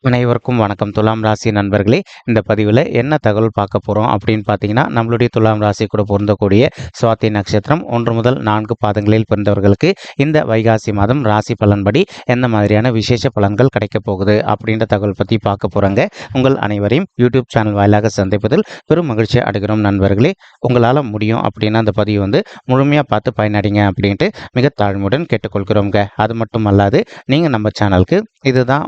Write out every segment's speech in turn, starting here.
அனைவருக்கும் வணக்கம். துலாம் ராசி நண்பர்களே, இந்த பதிவில் என்ன தகவல் பார்க்க போகிறோம் அப்படின்னு பார்த்தீங்கன்னா, நம்மளுடைய துலாம் ராசி கூட பொருந்தக்கூடிய சுவாதி நட்சத்திரம் 1 முதல் 4 பாதங்களில் பிறந்தவர்களுக்கு இந்த வைகாசி மாதம் ராசி பலன்படி எந்த மாதிரியான விசேஷ பலன்கள் கிடைக்க போகுது அப்படின்ற தகவல் பற்றி பார்க்க போகிறோங்க. உங்கள் அனைவரையும் யூடியூப் சேனல் வாயிலாக சந்திப்பதில் பெரும் மகிழ்ச்சி அடைகிறோம் நண்பர்களே. உங்களால் முடியும் அப்படின்னா அந்த பதிவு முழுமையாக பார்த்து பயனடைங்க அப்படின்ட்டு மிக தாழ்மையுடன் கேட்டுக்கொள்கிறோங்க. அது மட்டும் அல்லாது நீங்கள் நம்ம சேனலுக்கு இதுதான்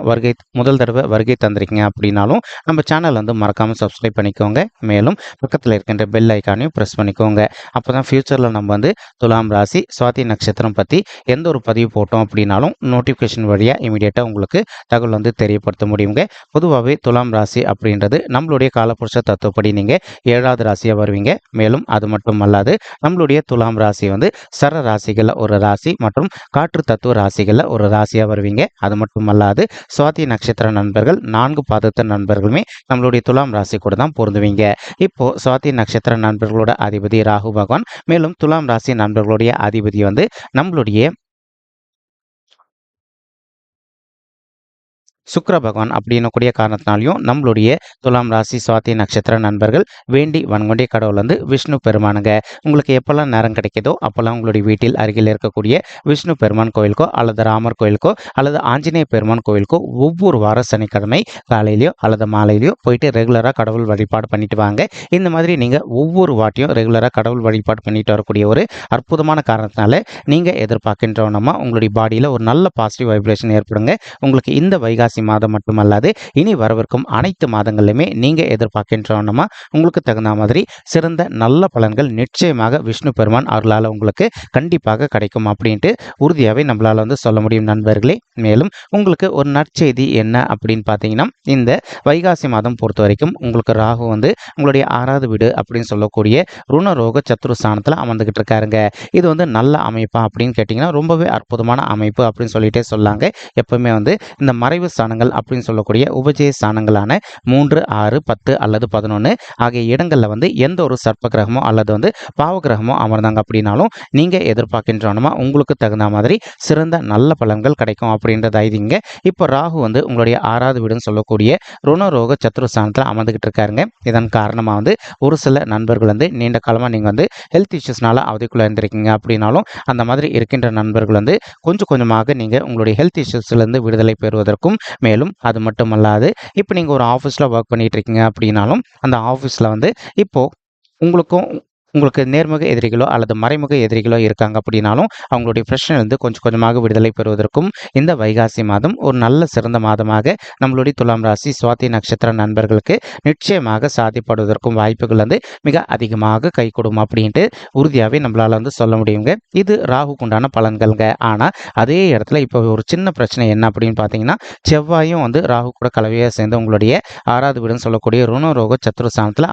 முதல் தடவை வருகை தந்திருக்கீங்க அப்படின்னாலும் நம்ம சேனல் மறக்காமல் சப்ஸ்கிரைப் பண்ணிக்கோங்க. மேலும் பக்கத்தில் இருக்கின்ற பெல் ஐக்கானையும் ப்ரெஸ் பண்ணிக்கோங்க. அப்போ தான் ஃப்யூச்சரில் நம்ம துலாம் ராசி சுவாதி நட்சத்திரம் பற்றி எந்த ஒரு பதிவு போட்டோம் அப்படின்னாலும் நோட்டிஃபிகேஷன் வழியாக இமீடியட்டாக உங்களுக்கு தகவல் தெரியப்படுத்த முடியுங்க. பொதுவாகவே துலாம் ராசி அப்படின்றது நம்மளுடைய காலப்புருஷ தத்துவப்படி நீங்கள் 7வது ராசியாக வருவீங்க. மேலும் அது மட்டும் அல்லாது நம்மளுடைய துலாம் ராசி சர ராசிகளில் ஒரு ராசி மற்றும் காற்று தத்துவ ராசிகளில் ஒரு ராசியாக வருவீங்க. அது மட்டும் அல்லாது சுவாதி நட்சத்திர நண்பர்கள் 4 பாதத்த நண்பர்களுமே நம்மளுடைய துலாம் ராசி கூட தான் பொருந்துவீங்க. இப்போ சுவாதி நட்சத்திர நண்பர்களோட அதிபதி ராகு பகவான், மேலும் துலாம் ராசி நண்பர்களுடைய அதிபதி நம்மளுடைய சுக்கிர பகவான் அப்படின்னக்கூடிய காரணத்தினாலையும் நம்மளுடைய துலாம் ராசி சுவாதி நட்சத்திர நண்பர்கள் வேண்டி வணங்கக்கூடிய கடவுள் விஷ்ணு பெருமானுங்க. உங்களுக்கு எப்பெல்லாம் நேரம் கிடைக்குதோ அப்போல்லாம் உங்களுடைய வீட்டில் அருகில் இருக்கக்கூடிய விஷ்ணு பெருமான் கோயிலுக்கோ அல்லது ராமர் கோயிலுக்கோ அல்லது ஆஞ்சநேய பெருமான் கோயிலுக்கோ ஒவ்வொரு வார சனிக்கிழமை காலையிலையோ அல்லது மாலையிலையோ போயிட்டு ரெகுலராக கடவுள் வழிபாடு பண்ணிட்டு வாங்க. இந்த மாதிரி நீங்கள் ஒவ்வொரு வாட்டியும் ரெகுலராக கடவுள் வழிபாடு பண்ணிட்டு வரக்கூடிய ஒரு அற்புதமான காரணத்தினால நீங்கள் எதிர்பார்க்கின்றவனமா உங்களுடைய பாடியில் ஒரு நல்ல பாசிட்டிவ் வைப்ரேஷன் ஏற்படுங்க. உங்களுக்கு இந்த வைகாசி மாதம் மட்டுமல்லாது இனி வரவிருக்கும் அனைத்து மாதங்களிலுமே நீங்க எதிர்பார்க்கின்றவனமா உங்களுக்கு தகுந்த மாதிரி சிறந்த நல்ல பலன்கள் நிச்சயமாக விஷ்ணு பெருமான் அருளால உங்களுக்கு கண்டிப்பாக கிடைக்கும் அப்படின்ட்டு உறுதியாகவே நம்மளால சொல்ல முடியும் நண்பர்களே. மேலும் உங்களுக்கு ஒரு நற்செய்தி என்ன அப்படின்னு பார்த்தீங்கன்னா, இந்த வைகாசி மாதம் பொறுத்த வரைக்கும் உங்களுக்கு ராகு உங்களுடைய 6வது வீடு அப்படின்னு சொல்லக்கூடிய ருணரோக சத்ருஸ்தானத்தில் அமர்ந்துகிட்டு இருக்காருங்க. இது நல்ல அமைப்பா அப்படின்னு கேட்டிங்கன்னா ரொம்பவே அற்புதமான அமைப்பு அப்படின்னு சொல்லிட்டே சொல்லாங்க. எப்பவுமே இந்த மறைவு ஸ்தானங்கள் அப்படின்னு சொல்லக்கூடிய உபஜய ஸ்தானங்களான 3, 6, 10 அல்லது 11 ஆகிய இடங்கள்ல எந்த ஒரு சர்ப்ப கிரகமோ அல்லது பாவ கிரகமோ அமர்ந்தாங்க அப்படின்னாலும் நீங்க எதிர்பார்க்கின்றவனமா உங்களுக்கு தகுந்த மாதிரி சிறந்த நல்ல பலன்கள் கிடைக்கும் அப்படின்றது ஐதீங்க. இப்போ ராகு உங்களுடைய 6வது வீடுன்னு சொல்லக்கூடிய ருணரோக சத்ருஸ்தானத்தில் அமர்ந்துகிட்டு இருக்காருங்க. இதன் காரணமா ஒரு சில நண்பர்கள் நீண்ட காலமா நீங்க ஹெல்த் இஷ்யூஸ்னால அவதிக்குள்ள இருந்திருக்கீங்க அப்படின்னாலும் அந்த மாதிரி இருக்கின்ற நண்பர்கள் கொஞ்சம் கொஞ்சமாக நீங்க உங்களுடைய ஹெல்த் இஷ்யூஸ்ல இருந்து விடுதலை பெறுவதற்கும், மேலும் அது மட்டுமல்லாது இப்போ நீங்கள் ஒரு ஆஃபீஸில் ஒர்க் பண்ணிட்டு இருக்கீங்க அப்படின்னாலும் அந்த ஆஃபீஸில் இப்போ உங்களுக்கு நேர்முக எதிரிகளோ அல்லது மறைமுக எதிரிகளோ இருக்காங்க அப்படின்னாலும் அவங்களுடைய பிரச்சனையிலிருந்து கொஞ்சம் கொஞ்சமாக விடுதலை பெறுவதற்கும் இந்த வைகாசி மாதம் ஒரு நல்ல சிறந்த மாதமாக நம்மளுடைய துலாம் ராசி சுவாதி நட்சத்திர நண்பர்களுக்கு நிச்சயமாக சாதிப்படுவதற்கும் வாய்ப்புகள் மிக அதிகமாக கை கொடுக்கும் அப்படின்ட்டு உறுதியாகவே நம்மளால சொல்ல முடியுங்க. இது ராகுக்கு உண்டான பலன்கள்ங்க. ஆனால் அதே இடத்துல இப்போ ஒரு சின்ன பிரச்சனை என்ன அப்படின்னு பார்த்தீங்கன்னா, செவ்வாயும் ராகு கூட கலவையாக சேர்ந்து உங்களுடைய 6வது வீடுன்னு சொல்லக்கூடிய ருணரோக சத்ருஸ்தானத்தில்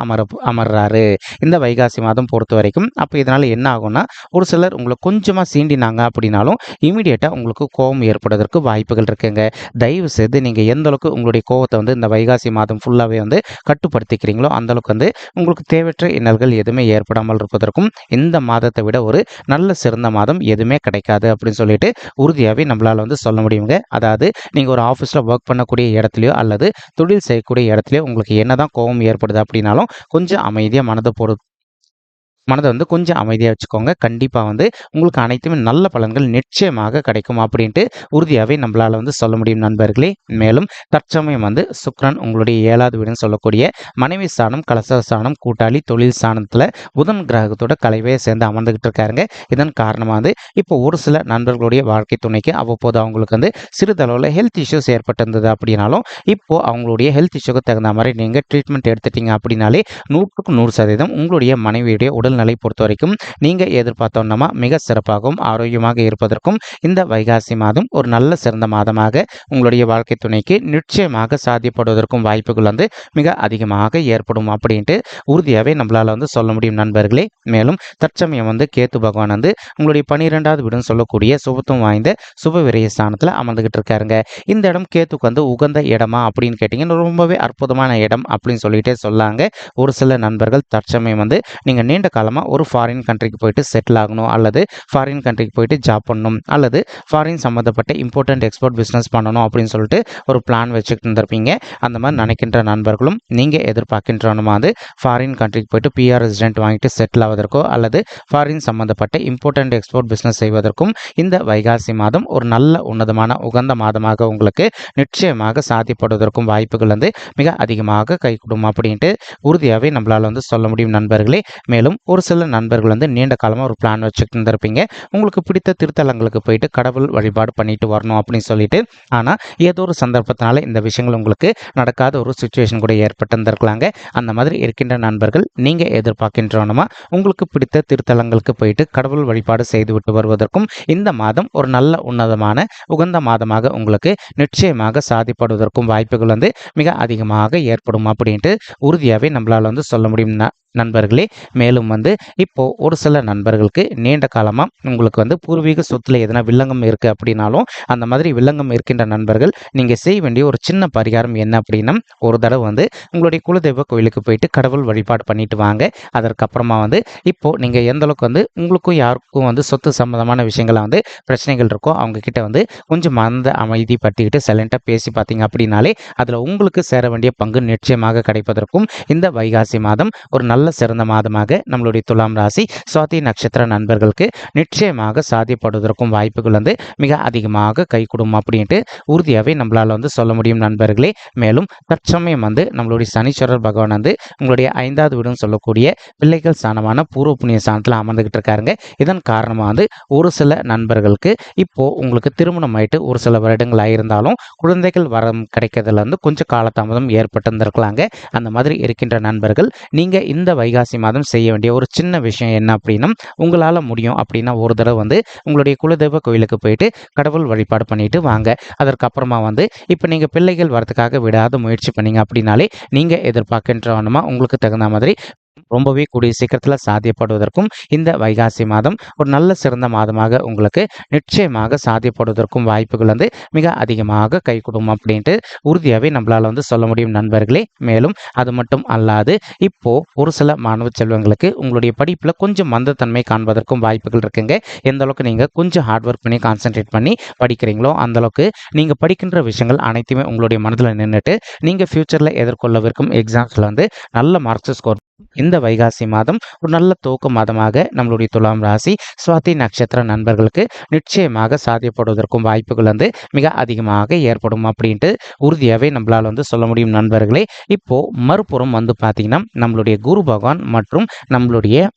அமர்றாரு இந்த வைகாசி மாதம் பொறுத்த வரைக்கும். அப்போ இதனால என்ன ஆகும்னா, ஒரு சிலர் உங்களை கொஞ்சமா சீண்டினாங்க அப்படின்னாலும் இமீடியட்டா உங்களுக்கு கோபம் ஏற்படுவதற்கு வாய்ப்புகள் இருக்குங்க. தயவு செய்து நீங்க எந்த அளவுக்கு உங்களுடைய கோபத்தை இந்த வைகாசி மாதம் ஃபுல்லாவே கட்டுப்படுத்திக்கிறீங்களோ அந்த அளவுக்கு உங்களுக்கு தேவையற்ற இன்னல்கள் எதுவுமே ஏற்படாமல் இருப்பதற்கும் இந்த மாதத்தை விட ஒரு நல்ல சிறந்த மாதம் எதுவுமே கிடைக்காது அப்படின்னு சொல்லிட்டு உறுதியாகவே நம்மளால சொல்ல முடியுங்க. அதாவது நீங்க ஒரு ஆஃபீஸில் ஒர்க் பண்ணக்கூடிய இடத்துலையோ அல்லது தொழில் செய்யக்கூடிய இடத்துலையோ உங்களுக்கு என்னதான் கோபம் ஏற்படுது அப்படின்னாலும் கொஞ்சம் அமைதியாக மனதை கொஞ்சம் அமைதியாக வச்சுக்கோங்க. கண்டிப்பாக உங்களுக்கு அனைத்துமே நல்ல பலன்கள் நிச்சயமாக கிடைக்கும் அப்படின்ட்டு உறுதியாகவே நம்மளால் சொல்ல முடியும் நண்பர்களே. மேலும் தற்சமயம் சுக்கிரன் உங்களுடைய 7வது வீடுன்னு சொல்லக்கூடிய மனைவி ஸ்தானம், கலச ஸ்தானம், கூட்டாளி, தொழில் ஸ்தானத்தில் புதன் கிரகத்தோட கலவையை சேர்ந்து அமர்ந்துகிட்டு இருக்காருங்க. இதன் காரணமாக இப்போ ஒரு சில நண்பர்களுடைய வாழ்க்கை துணைக்கு அவ்வப்போது அவங்களுக்கு சிறிதளவில் ஹெல்த் இஷ்யூஸ் ஏற்பட்டிருந்தது அப்படின்னாலும் இப்போ அவங்களுடைய ஹெல்த் இஷ்யூக்கு தகுந்த மாதிரி நீங்கள் ட்ரீட்மெண்ட் எடுத்துட்டீங்க அப்படின்னாலே 100க்கு 100% உங்களுடைய மனைவியுடைய உடல்நிலை பொறுத்த வரைக்கும் நீங்க எதிர்பார்த்தோம்னா மிக சிறப்பாகவும் ஆரோக்கியமாக இருப்பதற்கும் இந்த வைகாசி மாதம் ஒரு நல்ல சிறந்த மாதமாக உங்களுடைய வாழ்க்கை துணைக்கு நிச்சயமாக சாத்தியப்படுவதற்கும் வாய்ப்புகள் மிக அதிகமாக ஏற்படும் அப்படின்ட்டு உறுதியாகவே நம்மளால சொல்ல முடியும் நண்பர்களே. மேலும் தற்சமயம் கேத்து பகவான் உங்களுடைய 12வது வீடுன்னு சொல்லக்கூடிய சுபத்துவம் வாய்ந்த சுப விரய ஸ்தானத்தில் அமர்ந்துகிட்டு இருக்காருங்க. இந்த இடம் கேத்துக்கு உகந்த இடமா அப்படின்னு கேட்டீங்கன்னா ரொம்பவே அற்புதமான இடம் அப்படின்னு சொல்லிட்டே சொல்லாங்க. ஒரு சில நண்பர்கள் தற்சமயம் நீங்க நீண்ட காலமாக ஒரு ஃபாரின் கண்ட்ரிக்கு போயிட்டு செட்டில் ஆகணும், அல்லது ஃபாரின் கண்ட்ரிக்கு போயிட்டு ஜாப் பண்ணணும், அல்லது ஃபாரின் சம்மந்தப்பட்ட இம்போர்ட் அண்ட் எக்ஸ்போர்ட் பிஸ்னஸ் பண்ணணும் அப்படின்னு சொல்லிட்டு ஒரு பிளான் வச்சுக்கிட்டு இருந்திருப்பீங்க. அந்த மாதிரி நினைக்கின்ற நண்பர்களும் நீங்கள் எதிர்பார்க்கின்றனமா வந்து ஃபாரின் கண்ட்ரிக்கு போயிட்டு பிஆர் ரெசிடென்ட் வாங்கிட்டு செட்டில் ஆவதற்கோ அல்லது ஃபாரின் சம்மந்தப்பட்ட இம்போர்ட் அண்ட் எக்ஸ்போர்ட் பிஸ்னஸ் செய்வதற்கும் இந்த வைகாசி மாதம் ஒரு நல்ல உன்னதமான உகந்த மாதமாக உங்களுக்கு நிச்சயமாக சாத்தியப்படுவதற்கும் வாய்ப்புகள் வந்து மிக அதிகமாக கைகூடும் அப்படின்ட்டு உறுதியாகவே நம்மளால் வந்து சொல்ல முடியும் நண்பர்களே. மேலும் ஒரு சில நண்பர்கள் வந்து நீண்ட காலமாக ஒரு பிளான் வச்சுட்டு இருந்திருப்பீங்க, உங்களுக்கு பிடித்த திருத்தலங்களுக்கு போயிட்டு கடவுள் வழிபாடு பண்ணிட்டு வரணும் அப்படின்னு சொல்லிட்டு. ஆனால் ஏதோ ஒரு சந்தர்ப்பத்தினால இந்த விஷயங்கள் உங்களுக்கு நடக்காத ஒரு சுச்சுவேஷன் கூட ஏற்பட்டு இருந்திருக்கலாங்க. அந்த மாதிரி இருக்கின்ற நண்பர்கள் நீங்கள் எதிர்பார்க்கின்றனமா உங்களுக்கு பிடித்த திருத்தலங்களுக்கு போயிட்டு கடவுள் வழிபாடு செய்துவிட்டு வருவதற்கும் இந்த மாதம் ஒரு நல்ல உன்னதமான உகந்த மாதமாக உங்களுக்கு நிச்சயமாக சாதிப்படுவதற்கும் வாய்ப்புகள் வந்து மிக அதிகமாக ஏற்படும் அப்படின்ட்டு உறுதியாகவே நம்மளால் வந்து சொல்ல முடியும் நண்பர்களே. மேலும் வந்து இப்போ ஒரு சில நண்பர்களுக்கு நீண்ட காலமாக உங்களுக்கு வந்து பூர்வீக சொத்துல எதனா வில்லங்கம் இருக்குது அப்படின்னாலும் அந்த மாதிரி வில்லங்கம் இருக்கின்ற நண்பர்கள் நீங்கள் செய்ய வேண்டிய ஒரு சின்ன பரிகாரம் என்ன அப்படின்னா, ஒரு தடவை வந்து உங்களுடைய குலதெய்வ கோயிலுக்கு போயிட்டு கடவுள் வழிபாடு பண்ணிட்டு வாங்க. அதற்கப்புறமா வந்து இப்போ நீங்கள் எந்த அளவுக்கு வந்து உங்களுக்கும் யாருக்கும் வந்து சொத்து சம்பந்தமான விஷயங்களை வந்து பிரச்சனைகள் இருக்கோ அவங்க கிட்ட வந்து கொஞ்சம் மனத அமைதி படுத்திக்கிட்டு சைலண்டாக பேசி பார்த்தீங்க அப்படின்னாலே அதில் உங்களுக்கு சேர வேண்டிய பங்கு நிச்சயமாக கிடைப்பதற்கும் இந்த வைகாசி மாதம் ஒரு நல்ல சிறந்த மாதமாக நம்மளுடைய துலாம் ராசி சுவாதி நட்சத்திர நண்பர்களுக்கு நிச்சயமாக சாத்தியப்படுவதற்கும் வாய்ப்புகள் வந்து மிக அதிகமாக கைகூடும் அப்படின்ட்டு உறுதியாகவே நம்மளால் வந்து சொல்ல முடியும் நண்பர்களே. மேலும் தற்சமயம் வந்து நம்மளுடைய சனீஸ்வரர் பகவான் வந்து உங்களுடைய 5வது வீடுன்னு சொல்லக்கூடிய பிள்ளைகள் ஸ்தானமான பூர்வ புண்ணிய ஸ்தானத்தில் அமர்ந்துகிட்டு இருக்காருங்க. இதன் காரணமாக வந்து ஒரு சில நண்பர்களுக்கு இப்போ உங்களுக்கு திருமணம் ஆயிட்டு ஒரு சில வருடங்கள் ஆயிருந்தாலும் குழந்தைகள் வரம் கிடைக்கிறதுல வந்து கொஞ்சம் காலதாமதம் ஏற்பட்டு இருந்திருக்கலாங்க. அந்த மாதிரி இருக்கின்ற நண்பர்கள் நீங்கள் இந்த வைகாசி மாதம் செய்ய வேண்டிய ஒரு சின்ன விஷயம் என்ன அப்படின்னா, உங்களால் முடியும் அப்படின்னா ஒரு தடவை வந்து உங்களுடைய குலதெய்வ கோயிலுக்கு போயிட்டு கடவுள் வழிபாடு பண்ணிட்டு வாங்க. அதற்கப்புறமா வந்து இப்போ நீங்கள் பிள்ளைகள் வரதுக்காக விடாத முயற்சி பண்ணீங்க அப்படின்னாலே நீங்கள் எதிர்பார்க்கின்றவனமா உங்களுக்கு தகுந்த மாதிரி ரொம்பவே கூடிய சீக்கிரத்தில் சாத்தியப்படுவதற்கும் இந்த வைகாசி மாதம் ஒரு நல்ல சிறந்த மாதமாக உங்களுக்கு நிச்சயமாக சாத்தியப்படுவதற்கும் வாய்ப்புகள் வந்து மிக அதிகமாக கைகூடும் அப்படின்ட்டு உறுதியாகவே நம்மளால் வந்து சொல்ல முடியும் நண்பர்களே. மேலும் அது மட்டும் அல்லாது இப்போ ஒரு சில மாணவ செல்வங்களுக்கு உங்களுடைய படிப்பில் கொஞ்சம் மந்தத்தன்மை காண்பதற்கும் வாய்ப்புகள் இருக்குங்க. எந்த அளவுக்கு நீங்கள் கொஞ்சம் ஹார்ட் ஒர்க் பண்ணி கான்சென்ட்ரேட் பண்ணி படிக்கிறீங்களோ அந்தளவுக்கு நீங்கள் படிக்கின்ற விஷயங்கள் அனைத்துமே உங்களுடைய மனதில் நின்றுட்டு நீங்கள் ஃப்யூச்சரில் எதிர்கொள்ளவிருக்கும் எக்ஸாம்ஸில் வந்து நல்ல மார்க்ஸ் ஸ்கோர் இந்த வைகாசி மாதம் ஒரு நல்ல துவக்க மாதமாக நம்மளுடைய துலாம் ராசி சுவாதி நட்சத்திர நண்பர்களுக்கு நிச்சயமாக சாத்தியப்படுவதற்கும் வாய்ப்புகள் வந்து மிக அதிகமாக ஏற்படும் அப்படின்ட்டு உறுதியாகவே நம்மளால் வந்து சொல்ல முடியும் நண்பர்களே. இப்போ மறுபுறம் வந்து பார்த்தீங்கன்னா நம்மளுடைய குரு பகவான் மற்றும் நம்மளுடைய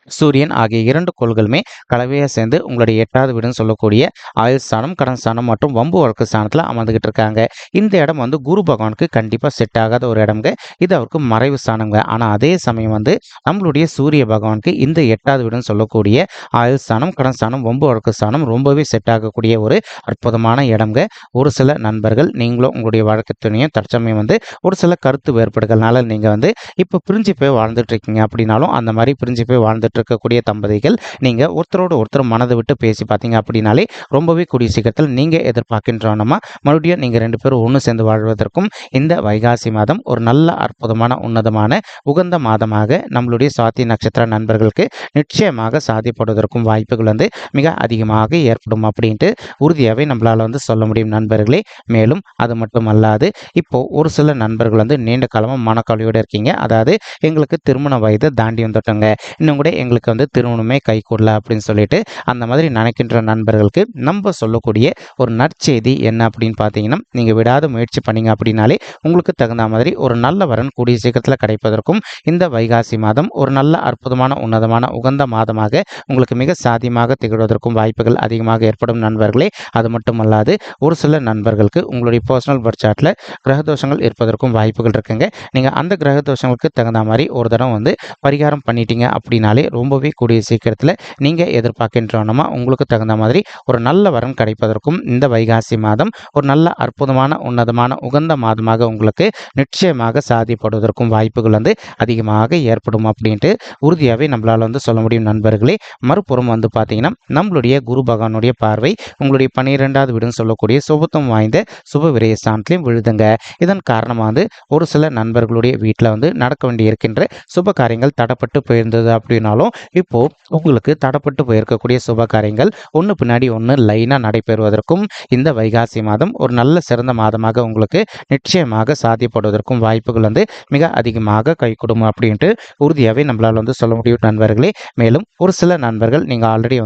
சூரியன் ஆகிய 2 கோள்களுமே கலவையாக சேர்ந்து உங்களுடைய 8வது வீடுன்னு சொல்லக்கூடிய ஆயுள் ஸ்தானம், கடன் ஸ்தானம் மற்றும் வம்பு வழக்கு ஸ்தானத்தில் அமர்ந்துகிட்டு இருக்காங்க. இந்த இடம் வந்து குரு பகவானுக்கு கண்டிப்பாக செட் ஆகாத ஒரு இடம்ங்க. இது அவருக்கு மறைவு ஸ்தானங்க. ஆனால் அதே சமயம் வந்து நம்மளுடைய சூரிய பகவானுக்கு இந்த 8வது வீடுன்னு சொல்லக்கூடிய ஆயுள் ஸ்தானம், கடன் ஸ்தானம், வம்பு வழக்கு ஸ்தானம் ரொம்பவே செட் ஆகக்கூடிய ஒரு அற்புதமான இடம்ங்க. ஒரு சில நண்பர்கள் நீங்களும் உங்களுடைய வழக்கத்தினையும் தற்சமயம் வந்து ஒரு சில கருத்து வேறுபாடுகள்னால நீங்கள் வந்து இப்போ பிரிஞ்சு போய் வாழ்ந்துட்டு இருக்கீங்க அப்படின்னாலும் அந்த மாதிரி பிரிஞ்சு போய் வாழ்ந்துட்டு இருக்கக்கூடிய தம்பதிகள் நீங்கள் ஒருத்தரோட ஒருத்தர் மனதை விட்டு பேசி பார்த்தீங்க அப்படின்னாலே ரொம்பவே கூடிய சீக்கிரத்தில் நீங்கள் எதிர்பார்க்கின்றோன்னா மறுபடியும் நீங்கள் 2 பேரும் ஒன்று சேர்ந்து வாழ்வதற்கும் இந்த வைகாசி மாதம் ஒரு நல்ல அற்புதமான உன்னதமான உகந்த மாதமாக நம்மளுடைய சுவாதி நட்சத்திர நண்பர்களுக்கு நிச்சயமாக சாதிப்படுவதற்கும் வாய்ப்புகள் வந்து மிக அதிகமாக ஏற்படும் அப்படின்ட்டு உறுதியாகவே நம்மளால் வந்து சொல்ல முடியும் நண்பர்களே. மேலும் அது மட்டும் அல்லாது இப்போ ஒரு சில நண்பர்கள் வந்து நீண்ட காலமாக மனக்கவலையோடு இருக்கீங்க. அதாவது எங்களுக்கு திருமண வயது தாண்டி வந்துட்டோங்க, இன்னும் கூட எங்களுக்கு வந்து திருமணமே கைகூடல அப்படின்னு சொல்லிட்டு அந்த மாதிரி நினைக்கின்ற நண்பர்களுக்கு நம்ம சொல்லக்கூடிய ஒரு நற்செய்தி என்ன அப்படின்னு பார்த்தீங்கன்னா, நீங்கள் விடாத முயற்சி பண்ணீங்க அப்படின்னாலே உங்களுக்கு தகுந்த மாதிரி ஒரு நல்ல வரன் கூடிய சீக்கிரத்தில் கிடைப்பதற்கும் இந்த வைகாசி மாதம் ஒரு நல்ல அற்புதமான உன்னதமான உகந்த மாதமாக உங்களுக்கு மிக சாத்தியமாக திகழ்வதற்கும் வாய்ப்புகள் அதிகமாக ஏற்படும் நண்பர்களே. அது மட்டுமல்லாது ஒரு சில நண்பர்களுக்கு உங்களுடைய பர்சனல் பர்த் சார்ட்டில் கிரகதோஷங்கள் இருப்பதற்கும் வாய்ப்புகள் இருக்குங்க. நீங்கள் அந்த கிரகதோஷங்களுக்கு தகுந்த மாதிரி ஒரு தடவை வந்து பரிகாரம் பண்ணிட்டீங்க அப்படின்னாலே ரொம்பவே கூடிய சீக்கிரத்தில் நீங்கள் எதிர்பார்க்கின்றோன்னா உங்களுக்கு தகுந்த மாதிரி ஒரு நல்ல வரன் கிடைப்பதற்கும் இந்த வைகாசி மாதம் ஒரு நல்ல அற்புதமான உன்னதமான உகந்த மாதமாக உங்களுக்கு நிச்சயமாக சாதிப்படுவதற்கும் வாய்ப்புகள் அதிகமாக ஏற்படும் அப்படின்ட்டு உறுதியாகவே நம்மளால் சொல்ல முடியும் நண்பர்களே. மறுபுறம் பார்த்தீங்கன்னா நம்மளுடைய குரு பகவானுடைய பார்வை உங்களுடைய 12வது வீடுன்னு சொல்லக்கூடிய சுபத்துவம் வாய்ந்த சுப விரய ஸ்தானத்திலையும் விழுதுங்க. இதன் காரணமாக ஒரு சில நண்பர்களுடைய வீட்டில் நடக்க வேண்டி இருக்கின்ற சுப காரியங்கள் தடப்பட்டு போயிருந்தது அப்படின்னாலும் இப்போ உங்களுக்கு தடப்பட்டு போயிருக்கக்கூடிய சுப காரியங்கள் ஒன்று பின்னாடி ஒன்று லைனாக நடைபெறுவதற்கும் இந்த வைகாசி மாதம் ஒரு நல்ல சிறந்த மாதமாக உங்களுக்கு நிச்சயமாக சாத்தியப்படுவதற்கும் வாய்ப்புகள் மிக அதிகமாக கைகூடும் அப்படின்ட்டு உறுதியாகவே நம்மளால் சொல்ல முடியும் நண்பர்களே. மேலும் ஒரு சில நண்பர்கள் நீங்கள் ஆல்ரெடி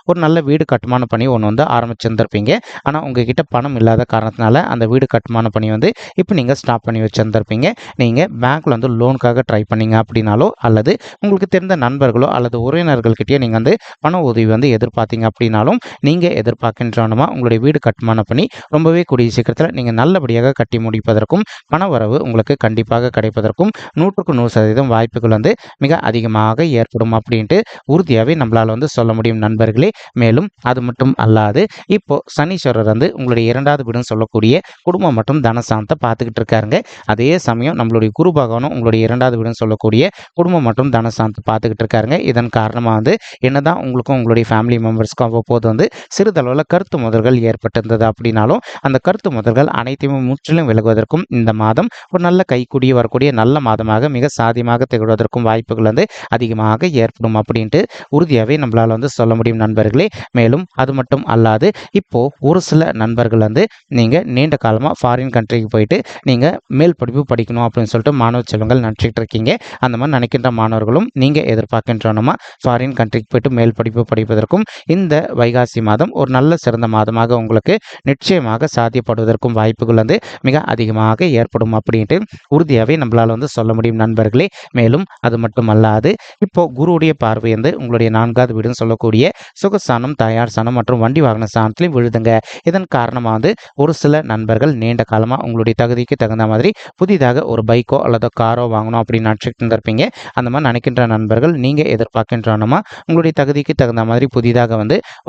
ஒரு நல்ல வீடு கட்டுமான பணி ஒன்று ஆரம்பிச்சிருந்திருப்பீங்க. ஆனால் உங்ககிட்ட பணம் இல்லாத காரணத்தினால அந்த வீடு கட்டுமான பணி இப்போ நீங்கள் ஸ்டாப் பண்ணி வச்சிருந்திருப்பீங்க. நீங்கள் பேங்க்ல லோனுக்காக ட்ரை பண்ணீங்க அப்படின்னாலோ அல்லது உங்களுக்கு தெரிந்த நண்பர்களோ அல்லது உறவினர்கள்கிட்டயோ நீங்கள் பண உதவி எதிர்பார்த்தீங்க அப்படின்னாலும் நீங்கள் எதிர்பார்க்கின்றோமா உங்களுடைய வீடு கட்டுமான பணி ரொம்பவே கூடிய சீக்கிரத்தில் நீங்கள் நல்லபடியாக கட்டி முடிப்பதற்கும் பண வரவு உங்களுக்கு கண்டிப்பாக கிடைப்பதற்கும் 100% வாய்ப்புகள் மிக அதிகமாக ஏற்படும் அப்படின்ட்டு உறுதியாகவே நம்மளால் சொல்ல முடியும் நண்பர்களே. மேலும் அது மட்டும் அல்லாது இப்போ சனீஸ்வரர் உங்களுடைய 2வது வீடுன்னு சொல்லக்கூடிய குடும்பம் மற்றும் தனசாந்தத்தை பார்த்துக்கிட்டு இருக்காருங்க. அதே சமயம் நம்மளுடைய குரு பகவானும் உங்களுடைய 2வது வீடுன்னு சொல்லக்கூடிய குடும்பம் மற்றும் தனசாந்தத்தை பார்த்துக்கிட்டு இருக்காருங்க. இதன் காரணமாக என்னதான் உங்களுக்கும் உங்களுடைய ஃபேமிலி மெம்பர்ஸ்க்கும் அவ்வப்போது சிறிதளவில் கருத்து முதல்கள் ஏற்பட்டிருந்தது அப்படின்னாலும் அந்த கருத்து முதல்கள் அனைத்தையுமே முற்றிலும் விலகுவதற்கும் இந்த மாதம் ஒரு நல்ல கைக்கூடிய வரக்கூடிய நல்ல மாதமாக மிக சாதியமாக திகழ்வதற்கும் வாய்ப்புகள் அதிகமாக ஏற்படும் அப்படின்ட்டு உறுதியாகவே நம்மளால் சொல்ல முடியும் நண்பர்களே. மேலும் அது மட்டும் அல்லாது இப்போ ஒரு சில நண்பர்கள் நீங்கள் நீண்ட காலமாக ஃபாரின் கண்ட்ரிக்கு போயிட்டு நீங்கள் மேல் படிப்பு படிக்கணும் அப்படின்னு சொல்லிட்டு மாணவ செல்வங்கள் நினச்சிக்கிட்டு இருக்கீங்க. அந்த மாதிரி நினைக்கின்ற மாணவர்களும் நீங்கள் எதிர்பார்க்கின்றோமா ஃபாரின் கண்ட்ரிக்கு போயிட்டு மேல் படிப்பு படிப்பதற்கும் இந்த வைகாசி மாதம் ஒரு நல்ல சிறந்த மாதமாக உங்களுக்கு நிச்சயமாக சாத்தியப்படுவதற்கும் வாய்ப்புகள் மிக அதிகமாக ஏற்படும் அப்படின்ட்டு உறுதியாகவே நம்மளால் சொல்ல முடியும் நண்பர்களே. மேலும் அது மட்டும் அல்லாது இப்போ குருவுடைய பார்வை உங்களுடைய 4வது வீடுன்னு சொல்லக்கூடிய சுகஸ்தானம் தாயார் ஸ்தானம் மற்றும் வண்டி வாகன ஸ்தானத்திலையும் விழுதுங்க. இதன் காரணமாக ஒரு சில நண்பர்கள் நீண்ட காலமாக உங்களுடைய தகுதிக்கு தகுந்த மாதிரி புதிதாக ஒரு பைக்கோ அல்லது காரோ வாங்கணும் அப்படின்னு நினச்சிட்டு இருந்திருப்பீங்க. அந்த மாதிரி நினைக்கின்ற நண்பர்கள் நீங்கள் எதிர்பார்க்கின்றோமா உங்களுடைய தகுதிக்கு தகுந்த மாதிரி புதிதாக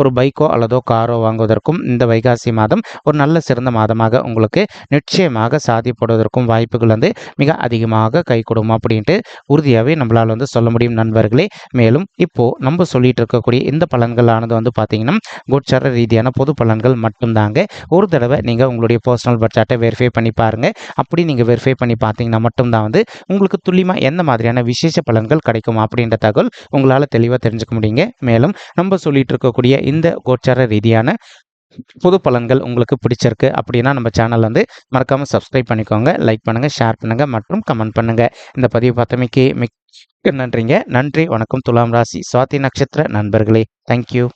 ஒரு பைக்கோ அல்லதோ காரோ வாங்குவதற்கும் இந்த வைகாசி மாதம் ஒரு நல்ல சிறந்த மாதமாக உங்களுக்கு நிச்சயமாக சாதிப்படுவதற்கும் வாய்ப்புகள் மிக அதிகமாக கைகூடும் அப்படின்ட்டு உறுதியாகவே நம்மளால் சொல்ல முடியும் நண்பர்களே. மேலும் இப்போ நம்ம சொல்லிட்டு இருக்கக்கூடிய இந்த பலன்களானது பார்த்தீங்கன்னா கோச்சார ரீதியான பொது பலன்கள் மட்டும்தாங்க. ஒரு தடவை நீங்கள் உங்களுடைய பர்சனல் பட்ஜெட்டை வெரிஃபை பண்ணி பாருங்கள். அப்படி நீங்கள் வெரிஃபை பண்ணி பார்த்தீங்கன்னா மட்டும்தான் உங்களுக்கு துல்லியமாக எந்த மாதிரியான விசேஷ பலன்கள் கிடைக்கும் அப்படின்ற தகவல் உங்களால் தெளிவாக தெரிஞ்சுக்க முடியுங்க. மேலும் நம்ம சொல்லிட்டு இருக்கக்கூடிய இந்த கோச்சார ரீதியான புது பலன்கள் உங்களுக்கு பிடிச்சிருக்கு அப்படின்னா நம்ம சேனல் மறக்காமல் சப்ஸ்கிரைப் பண்ணிக்கோங்க, லைக் பண்ணுங்கள், ஷேர் பண்ணுங்கள் மற்றும் கமெண்ட் பண்ணுங்கள். இந்த பதிவு பார்த்தமைக்கு மிக்க நன்றிங்க. நன்றி, வணக்கம். துலாம் ராசி சுவாதி நட்சத்திர நண்பர்களே, தேங்க்யூ.